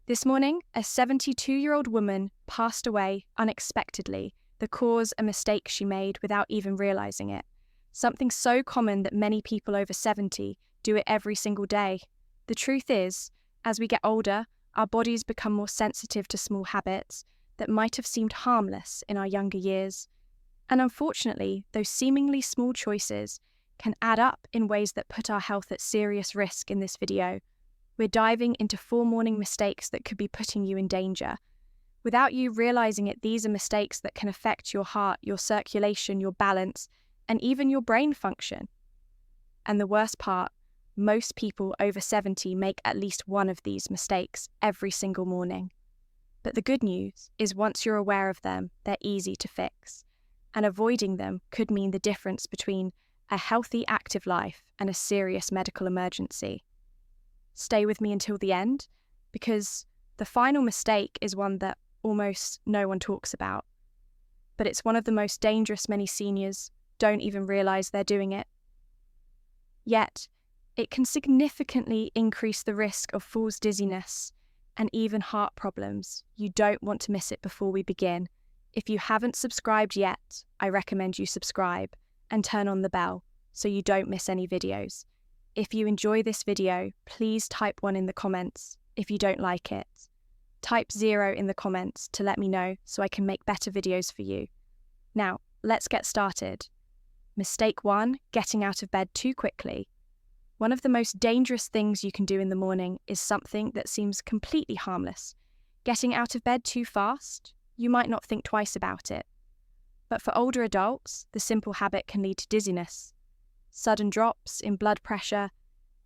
This morning, a 72-year-old woman passed away unexpectedly, the cause a mistake she made without even realizing it. Something so common that many people over 70 do it every single day. The truth is, as we get older, our bodies become more sensitive to small habits that might have seemed harmless in our younger years. And unfortunately, those seemingly small choices can add up in ways that put our health at serious risk in this video. We're diving into 4 morning mistakes that could be putting you in danger. Without you realizing it, these are mistakes that can affect your heart, your circulation, your balance, and even your brain function. And the worst part, most people over 70 make at least one of these mistakes every single morning. But the good news is once you're aware of them, they're easy to fix. And avoiding them could mean the difference between a healthy, active life and a serious medical emergency. Stay with me until the end, because the final mistake is one that almost no one talks about. But it's one of the most dangerous many seniors don't even realize they're doing it. Yet, it can significantly increase the risk of fool's dizziness and even heart problems. You don't want to miss it before we begin. If you haven't subscribed yet, I recommend you subscribe and turn on the bell so you don't miss any videos. If you enjoy this video, please type 1 in the comments. If you don't like it, type 0 in the comments to let me know so I can make better videos for you. Now, let's get started. Mistake 1, getting out of bed too quickly. One of the most dangerous things you can do in the morning is something that seems completely harmless. Getting out of bed too fast, you might not think twice about it. But for older adults, the simple habit can lead to dizziness, sudden drops in blood pressure,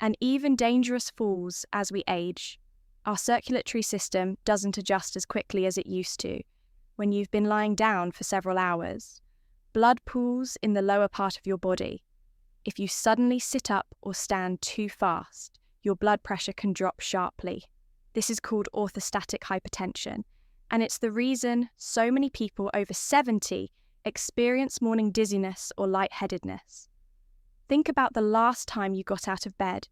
and even dangerous falls as we age. Our circulatory system doesn't adjust as quickly as it used to. When you've been lying down for several hours, blood pools in the lower part of your body. If you suddenly sit up or stand too fast, your blood pressure can drop sharply. This is called orthostatic hypertension, and it's the reason so many people over 70 experience morning dizziness or lightheadedness. Think about the last time you got out of bed.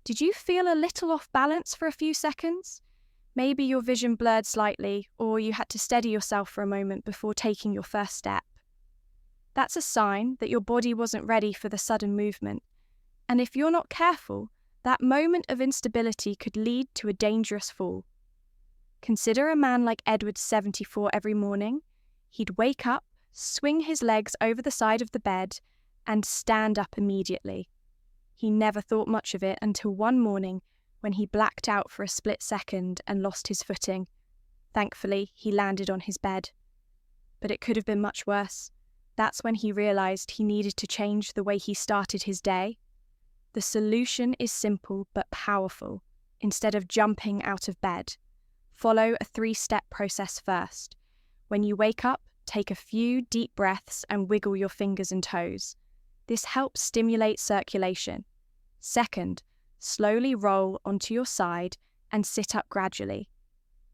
Did you feel a little off balance for a few seconds? Maybe your vision blurred slightly, or you had to steady yourself for a moment before taking your first step. That's a sign that your body wasn't ready for the sudden movement. And if you're not careful, that moment of instability could lead to a dangerous fall. Consider a man like Edward, 74, every morning. He'd wake up, swing his legs over the side of the bed, and stand up immediately. He never thought much of it until one morning when he blacked out for a split second and lost his footing. Thankfully, he landed on his bed. But it could have been much worse. That's when he realized he needed to change the way he started his day. The solution is simple but powerful. Instead of jumping out of bed, follow a 3-step process first. When you wake up, take a few deep breaths and wiggle your fingers and toes. This helps stimulate circulation. Second, slowly roll onto your side and sit up gradually,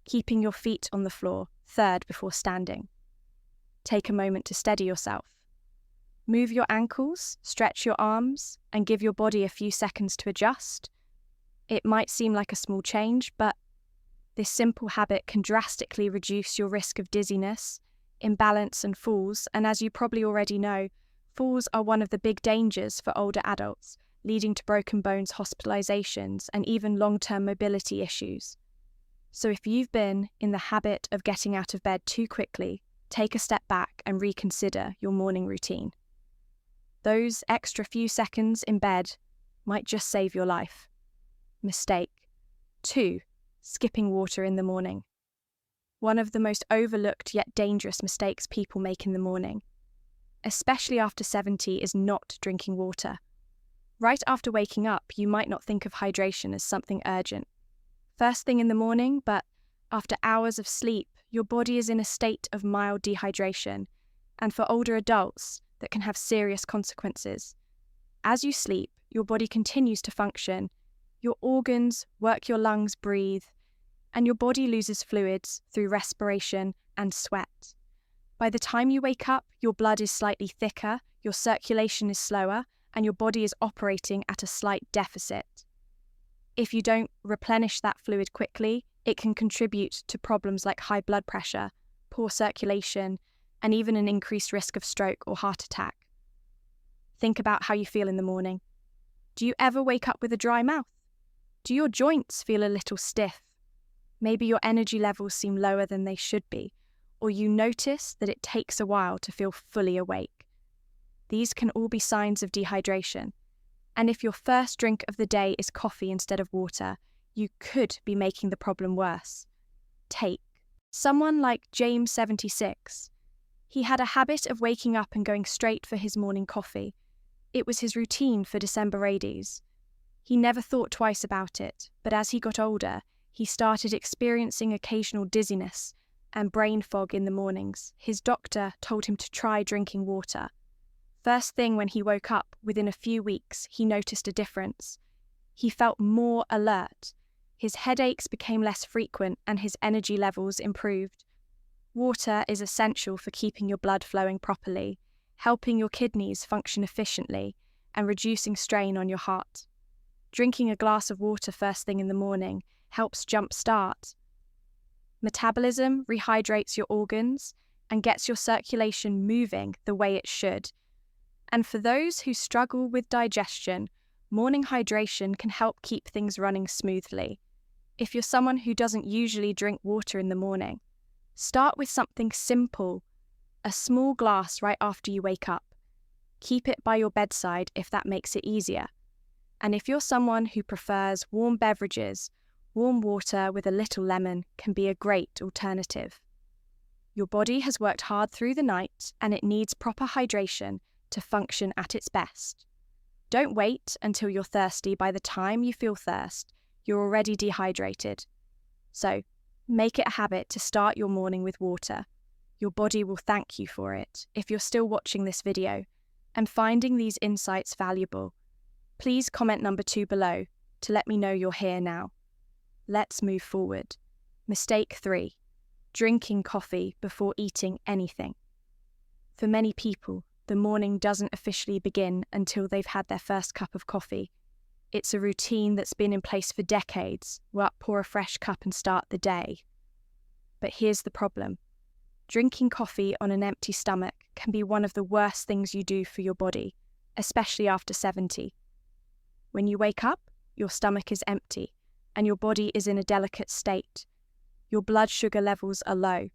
keeping your feet on the floor. Third, before standing, take a moment to steady yourself. Move your ankles, stretch your arms, and give your body a few seconds to adjust. It might seem like a small change, but this simple habit can drastically reduce your risk of dizziness, imbalance, and falls. And as you probably already know, falls are one of the big dangers for older adults, leading to broken bones, hospitalizations, and even long-term mobility issues. So if you've been in the habit of getting out of bed too quickly, take a step back and reconsider your morning routine. Those extra few seconds in bed might just save your life. Mistake 2, skipping water in the morning. One of the most overlooked yet dangerous mistakes people make in the morning, especially after 70, is not drinking water. Right after waking up, you might not think of hydration as something urgent. First thing in the morning, but after hours of sleep, your body is in a state of mild dehydration, and for older adults, that can have serious consequences. As you sleep, your body continues to function. Your organs work, your lungs breathe, and your body loses fluids through respiration and sweat. By the time you wake up, your blood is slightly thicker, your circulation is slower, and your body is operating at a slight deficit. If you don't replenish that fluid quickly, It can contribute to problems like high blood pressure, poor circulation, and even an increased risk of stroke or heart attack. Think about how you feel in the morning. Do you ever wake up with a dry mouth? Do your joints feel a little stiff? Maybe your energy levels seem lower than they should be, or you notice that it takes a while to feel fully awake. These can all be signs of dehydration. And if your first drink of the day is coffee instead of water, you could be making the problem worse. Take someone like James, 76. He had a habit of waking up and going straight for his morning coffee. It was his routine for December ADs. He never thought twice about it, but as he got older, he started experiencing occasional dizziness and brain fog in the mornings. His doctor told him to try drinking water. First thing when he woke up, within a few weeks, he noticed a difference. He felt more alert. His headaches became less frequent and his energy levels improved. Water is essential for keeping your blood flowing properly, helping your kidneys function efficiently, and reducing strain on your heart. Drinking a glass of water first thing in the morning helps jumpstart metabolism, rehydrates your organs, and gets your circulation moving the way it should. And for those who struggle with digestion, morning hydration can help keep things running smoothly. If you're someone who doesn't usually drink water in the morning, start with something simple, a small glass right after you wake up. Keep it by your bedside if that makes it easier. And if you're someone who prefers warm beverages, warm water with a little lemon can be a great alternative. Your body has worked hard through the night and it needs proper hydration to function at its best. Don't wait until you're thirsty. By the time you feel thirst, you're already dehydrated. So, make it a habit to start your morning with water. Your body will thank you for it if you're still watching this video and finding these insights valuable. Please comment number 2 below to let me know you're here now. Let's move forward. Mistake 3. Drinking coffee before eating anything. For many people, the morning doesn't officially begin until they've had their first cup of coffee. It's a routine that's been in place for decades. We'll pour a fresh cup and start the day. But here's the problem. Drinking coffee on an empty stomach can be one of the worst things you do for your body, especially after 70. When you wake up, your stomach is empty and your body is in a delicate state. Your blood sugar levels are low,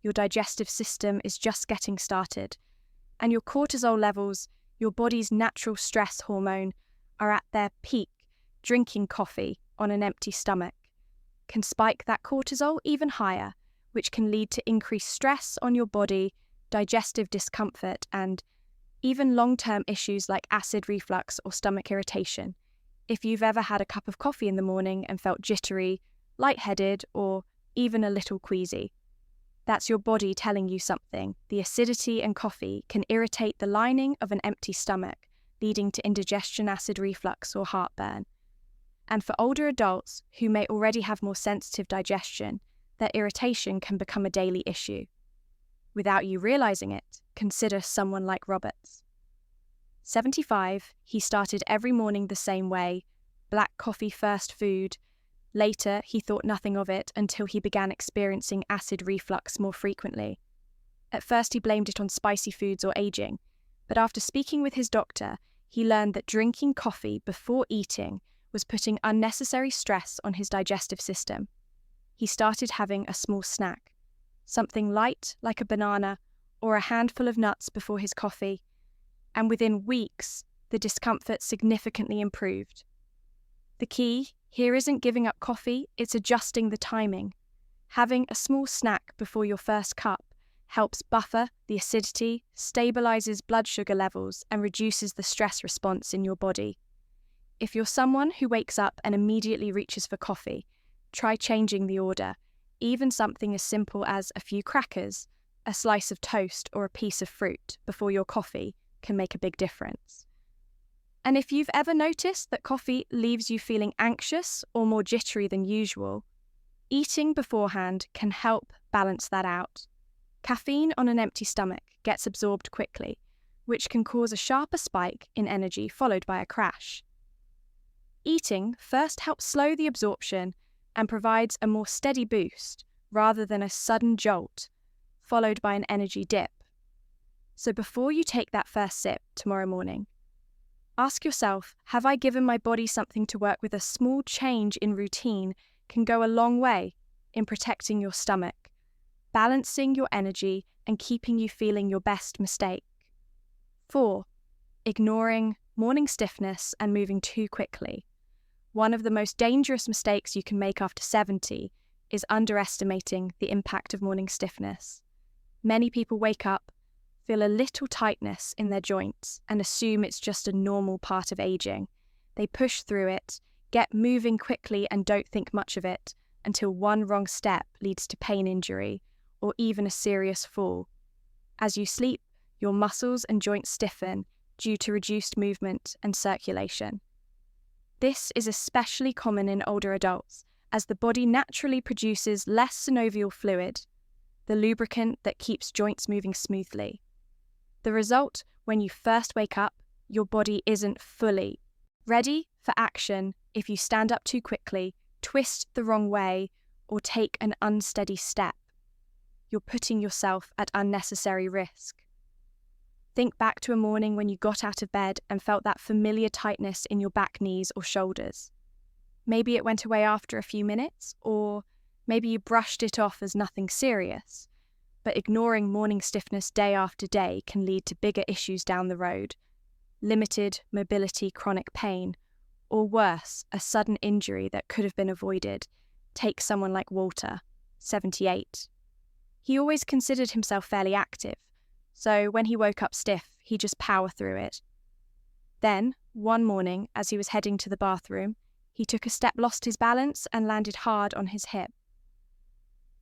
your digestive system is just getting started, and your cortisol levels, your body's natural stress hormone, are at their peak. Drinking coffee on an empty stomach can spike that cortisol even higher, which can lead to increased stress on your body, digestive discomfort, and even long-term issues like acid reflux or stomach irritation. If you've ever had a cup of coffee in the morning and felt jittery, lightheaded, or even a little queasy, that's your body telling you something. The acidity in coffee can irritate the lining of an empty stomach, leading to indigestion, acid reflux, or heartburn. And for older adults who may already have more sensitive digestion, their irritation can become a daily issue. Without you realizing it, consider someone like Roberts. 75, he started every morning the same way, black coffee first food. Later, he thought nothing of it until he began experiencing acid reflux more frequently. At first, he blamed it on spicy foods or aging, but after speaking with his doctor, he learned that drinking coffee before eating was putting unnecessary stress on his digestive system. He started having a small snack, something light like a banana or a handful of nuts before his coffee, and within weeks, the discomfort significantly improved. The key here isn't giving up coffee, it's adjusting the timing. Having a small snack before your first cup helps buffer the acidity, stabilizes blood sugar levels, and reduces the stress response in your body. If you're someone who wakes up and immediately reaches for coffee, try changing the order. Even something as simple as a few crackers, a slice of toast, or a piece of fruit before your coffee can make a big difference. And if you've ever noticed that coffee leaves you feeling anxious or more jittery than usual, eating beforehand can help balance that out. Caffeine on an empty stomach gets absorbed quickly, which can cause a sharper spike in energy followed by a crash. Eating first helps slow the absorption and provides a more steady boost rather than a sudden jolt, followed by an energy dip. So before you take that first sip tomorrow morning, ask yourself, have I given my body something to work with? A small change in routine can go a long way in protecting your stomach, balancing your energy, and keeping you feeling your best. Mistake 4. Ignoring morning stiffness and moving too quickly. One of the most dangerous mistakes you can make after 70 is underestimating the impact of morning stiffness. Many people wake up, feel a little tightness in their joints, and assume it's just a normal part of aging. They push through it, get moving quickly, and don't think much of it until one wrong step leads to pain, injury, or even a serious fall. As you sleep, your muscles and joints stiffen due to reduced movement and circulation. This is especially common in older adults, as the body naturally produces less synovial fluid, the lubricant that keeps joints moving smoothly. The result, when you first wake up, your body isn't fully ready for action if you stand up too quickly, twist the wrong way, or take an unsteady step. You're putting yourself at unnecessary risk. Think back to a morning when you got out of bed and felt that familiar tightness in your back, knees, or shoulders. Maybe it went away after a few minutes, or maybe you brushed it off as nothing serious. But ignoring morning stiffness day after day can lead to bigger issues down the road: limited mobility, chronic pain, or worse, a sudden injury that could have been avoided. Take someone like Walter, 78. He always considered himself fairly active, so when he woke up stiff, he just powered through it. Then, one morning, as he was heading to the bathroom, he took a step, lost his balance, and landed hard on his hip.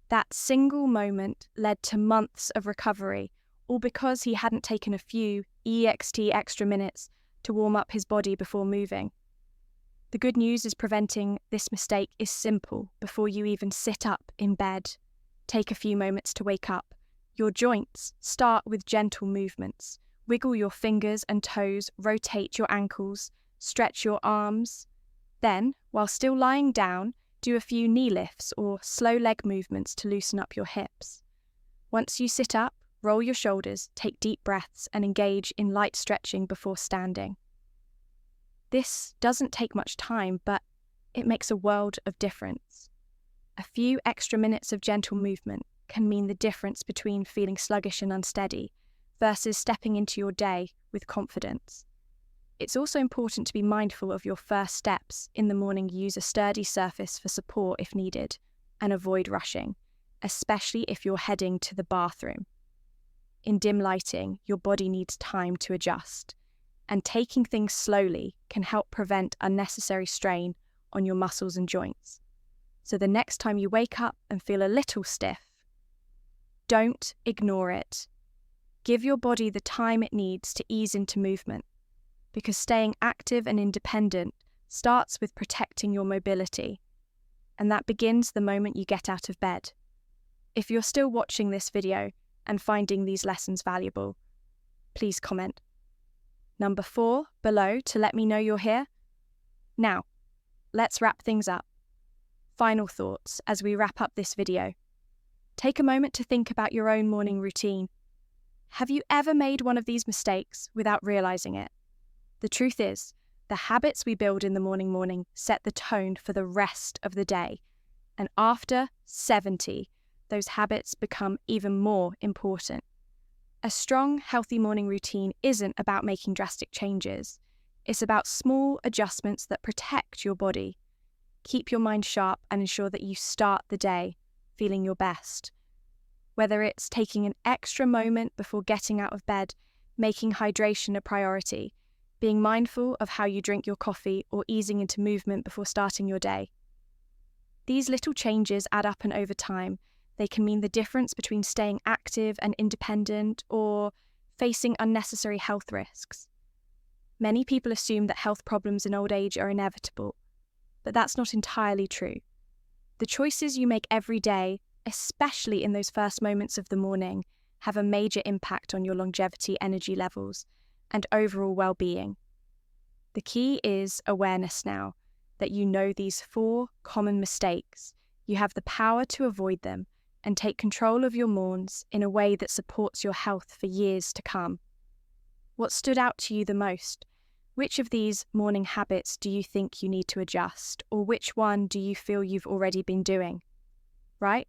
That single moment led to months of recovery, all because he hadn't taken a few extra minutes to warm up his body before moving. The good news is preventing this mistake is simple. Before you even sit up in bed, take a few moments to wake up. Your joints start with gentle movements. Wiggle your fingers and toes, rotate your ankles, stretch your arms. Then, while still lying down, do a few knee lifts or slow leg movements to loosen up your hips. Once you sit up, roll your shoulders, take deep breaths, and engage in light stretching before standing. This doesn't take much time, but it makes a world of difference. A few extra minutes of gentle movement can mean the difference between feeling sluggish and unsteady versus stepping into your day with confidence. It's also important to be mindful of your first steps. In the morning, use a sturdy surface for support if needed, and avoid rushing, especially if you're heading to the bathroom. In dim lighting, your body needs time to adjust, and taking things slowly can help prevent unnecessary strain on your muscles and joints. So the next time you wake up and feel a little stiff, don't ignore it. Give your body the time it needs to ease into movement, because staying active and independent starts with protecting your mobility, and that begins the moment you get out of bed. If you're still watching this video and finding these lessons valuable, please comment. Number 4 below to let me know you're here. Now, let's wrap things up. Final thoughts as we wrap up this video. Take a moment to think about your own morning routine. Have you ever made one of these mistakes without realizing it? The truth is, the habits we build in the morning set the tone for the rest of the day. And after 70, those habits become even more important. A strong, healthy morning routine isn't about making drastic changes. It's about small adjustments that protect your body. Keep your mind sharp and ensure that you start the day feeling your best. Whether it's taking an extra moment before getting out of bed, making hydration a priority, being mindful of how you drink your coffee, or easing into movement before starting your day. These little changes add up, and over time, they can mean the difference between staying active and independent or facing unnecessary health risks. Many people assume that health problems in old age are inevitable, but that's not entirely true. The choices you make every day, especially in those first moments of the morning, have a major impact on your longevity, energy levels, and overall well-being. The key is awareness now. that you know these 4 common mistakes, you have the power to avoid them and take control of your morns in a way that supports your health for years to come. What stood out to you the most? Which of these morning habits do you think you need to adjust, or which one do you feel you've already been doing? Right?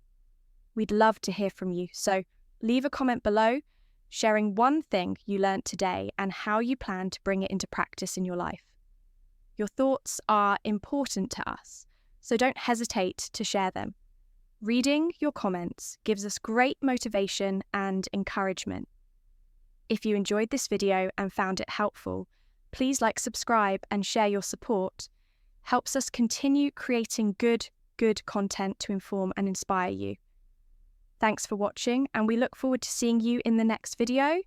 We'd love to hear from you, so leave a comment below, sharing one thing you learned today and how you plan to bring it into practice in your life. Your thoughts are important to us, so don't hesitate to share them. Reading your comments gives us great motivation and encouragement. If you enjoyed this video and found it helpful, please subscribe and share your support. Helps us continue creating good content to inform and inspire you. Thanks for watching, and we look forward to seeing you in the next video.